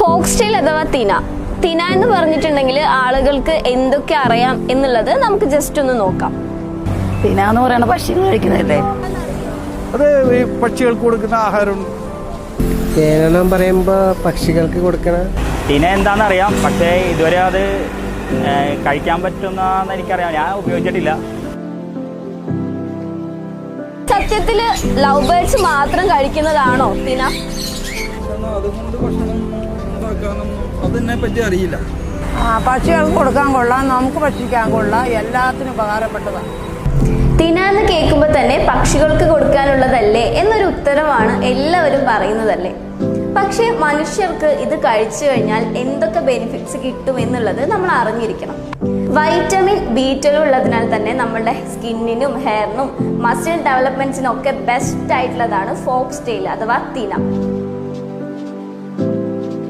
ഫോക്സ്ടെയിൽ അഥവാ തിന എന്ന് പറഞ്ഞിട്ടുണ്ടെങ്കിൽ ആളുകൾക്ക് എന്തൊക്കെ അറിയാം എന്നുള്ളത് നമുക്ക് ജസ്റ്റ് ഒന്ന് നോക്കാം. തിന എന്ന് പറയുന്ന പക്ഷികൾ കഴിക്കുന്നതല്ലേ? അത് ഈ പക്ഷികൾക്ക് കൊടുക്കുന്ന ആഹാരം. കേരളം പറയുമ്പോ പക്ഷികൾക്ക് കൊടുക്കണ തിന എന്താണെന്ന് അറിയാം, പക്ഷേ ഇതുവരെ അത് കഴിക്കാൻ പറ്റുന്ന എനിക്കറിയാം, ഞാൻ ഉപയോഗിച്ചിട്ടില്ല. സത്യത്തില് ലവ് ബേർഡ്സ് മാത്രം കഴിക്കുന്നതാണോ തിന? അതുകൊണ്ട് ഭക്ഷണം ഉണ്ടാക്കാനൊന്നും അതിനെ പറ്റി അറിയില്ല. പക്ഷികൾക്ക് കൊടുക്കാൻ കൊള്ളാം, നമുക്ക് ഭക്ഷിക്കാൻ കൊള്ളാം, എല്ലാത്തിനും ഉപകാരപ്പെട്ടതാണ്. തിന എന്ന് കേൾക്കുമ്പോൾ തന്നെ പക്ഷികൾക്ക് കൊടുക്കാനുള്ളതല്ലേ എന്നൊരു ഉത്തരവാണ് എല്ലാവരും പറയുന്നതല്ലേ. പക്ഷെ മനുഷ്യർക്ക് ഇത് കഴിച്ചു കഴിഞ്ഞാൽ എന്തൊക്കെ ബെനിഫിറ്റ്സ് കിട്ടും എന്നുള്ളത് നമ്മൾ അറിഞ്ഞിരിക്കണം. വൈറ്റമിൻ B12 ഉള്ളതിനാൽ തന്നെ നമ്മളുടെ സ്കിന്നിനും ഹെയറിനും മസിൽ ഡെവലപ്മെന്റ്സിനും ഒക്കെ ബെസ്റ്റ് ആയിട്ടുള്ളതാണ് ഫോക്സ്ടെയിൽ അഥവാ തിന.